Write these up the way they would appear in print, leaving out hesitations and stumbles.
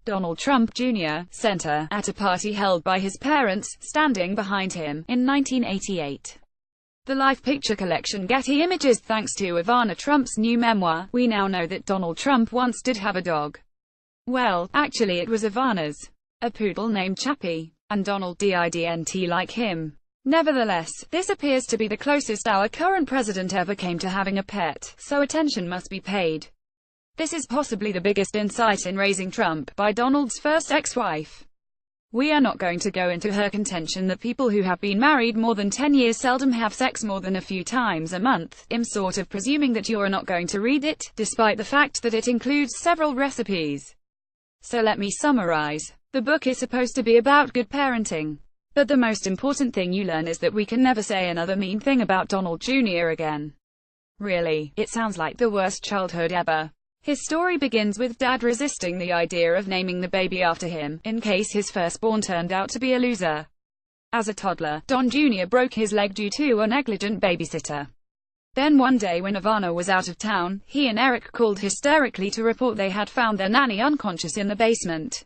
Donald Trump Jr., center, at a party held by his parents, standing behind him, in 1988. The Life Picture Collection Getty Images. Thanks to Ivana Trump's new memoir, we now know that Donald Trump once did have a dog. Well, actually it was Ivana's. A poodle named Chappy. And Donald didn't like him. Nevertheless, this appears to be the closest our current president ever came to having a pet, so attention must be paid. This is possibly the biggest insight in raising Trump, by Donald's first ex-wife. We are not going to go into her contention that people who have been married more than 10 years seldom have sex more than a few times a month. I'm sort of presuming that you're not going to read it, despite the fact that it includes several recipes. So let me summarize. The book is supposed to be about good parenting. But the most important thing you learn is that we can never say another mean thing about Donald Jr. again. Really, it sounds like the worst childhood ever. His story begins with Dad resisting the idea of naming the baby after him, in case his firstborn turned out to be a loser. As a toddler, Don Jr. broke his leg due to a negligent babysitter. Then one day when Ivana was out of town, he and Eric called hysterically to report they had found their nanny unconscious in the basement.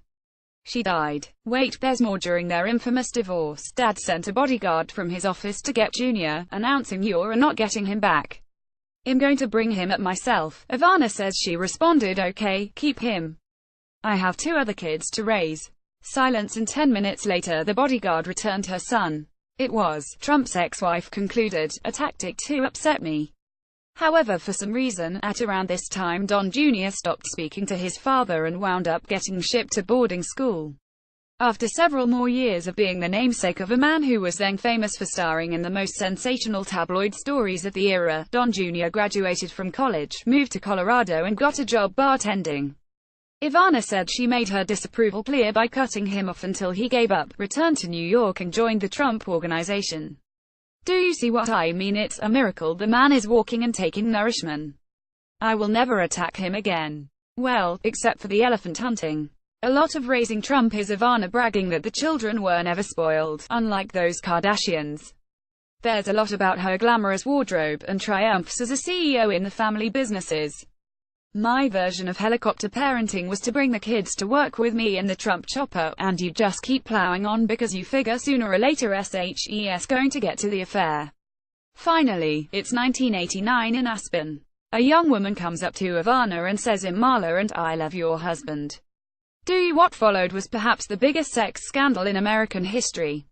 She died. Wait, there's more. During their infamous divorce, Dad sent a bodyguard from his office to get Jr., announcing, "You're not getting him back. I'm going to bring him up myself." Ivana says she responded, "Okay, keep him. I have 2 other kids to raise." Silence, and 10 minutes later the bodyguard returned her son. It was, Trump's ex-wife concluded, a tactic to upset me. However, for some reason, at around this time Don Jr. stopped speaking to his father and wound up getting shipped to boarding school. After several more years of being the namesake of a man who was then famous for starring in the most sensational tabloid stories of the era, Don Jr. graduated from college, moved to Colorado and got a job bartending. Ivana said she made her disapproval clear by cutting him off until he gave up, returned to New York and joined the Trump Organization. Do you see what I mean? It's a miracle the man is walking and taking nourishment. I will never attack him again. Well, except for the elephant hunting. A lot of raising Trump is Ivana bragging that the children were never spoiled, unlike those Kardashians. There's a lot about her glamorous wardrobe, and triumphs as a CEO in the family businesses. My version of helicopter parenting was to bring the kids to work with me in the Trump chopper, and you just keep plowing on because you figure sooner or later SHE's going to get to the affair. Finally, it's 1989 in Aspen. A young woman comes up to Ivana and says, "I'm Marla and I love your husband." What followed was perhaps the biggest sex scandal in American history.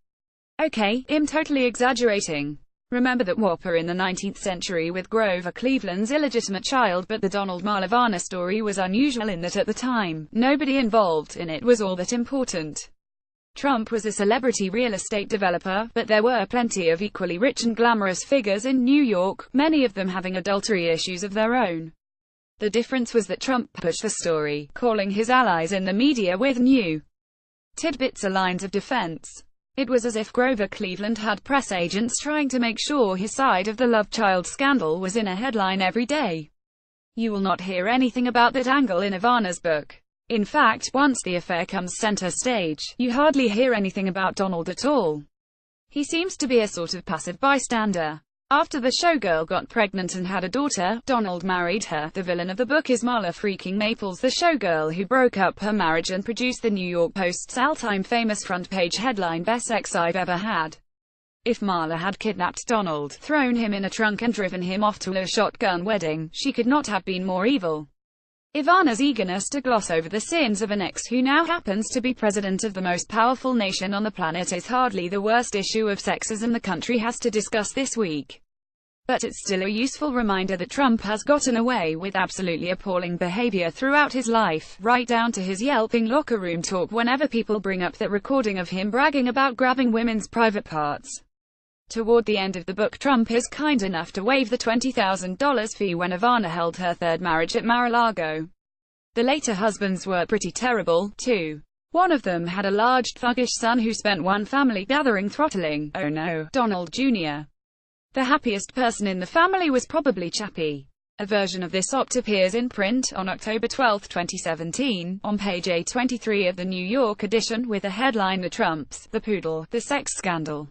Okay, I'm totally exaggerating. Remember that Whopper in the 19th century with Grover Cleveland's illegitimate child, but the Donald Ivana story was unusual in that at the time, nobody involved in it was all that important. Trump was a celebrity real estate developer, but there were plenty of equally rich and glamorous figures in New York, many of them having adultery issues of their own. The difference was that Trump pushed the story, calling his allies in the media with new tidbits or lines of defense. It was as if Grover Cleveland had press agents trying to make sure his side of the love child scandal was in a headline every day. You will not hear anything about that angle in Ivana's book. In fact, once the affair comes center stage, you hardly hear anything about Donald at all. He seems to be a sort of passive bystander. After the showgirl got pregnant and had a daughter, Donald married her. The villain of the book is Marla freaking Maples, the showgirl who broke up her marriage and produced the New York Post's all-time famous front-page headline, "Best Sex I've Ever Had." If Marla had kidnapped Donald, thrown him in a trunk and driven him off to a shotgun wedding, she could not have been more evil. Ivana's eagerness to gloss over the sins of an ex who now happens to be president of the most powerful nation on the planet is hardly the worst issue of sexism the country has to discuss this week. But it's still a useful reminder that Trump has gotten away with absolutely appalling behavior throughout his life, right down to his yelping locker room talk whenever people bring up that recording of him bragging about grabbing women's private parts. Toward the end of the book, Trump is kind enough to waive the $20,000 fee when Ivana held her third marriage at Mar-a-Lago. The later husbands were pretty terrible, too. One of them had a large, thuggish son who spent one family gathering throttling, oh no, Donald Jr. The happiest person in the family was probably Chappy. A version of this opt appears in print on October 12, 2017, on page A23 of the New York edition, with the headline "The Trumps, the Poodle, the Sex Scandal."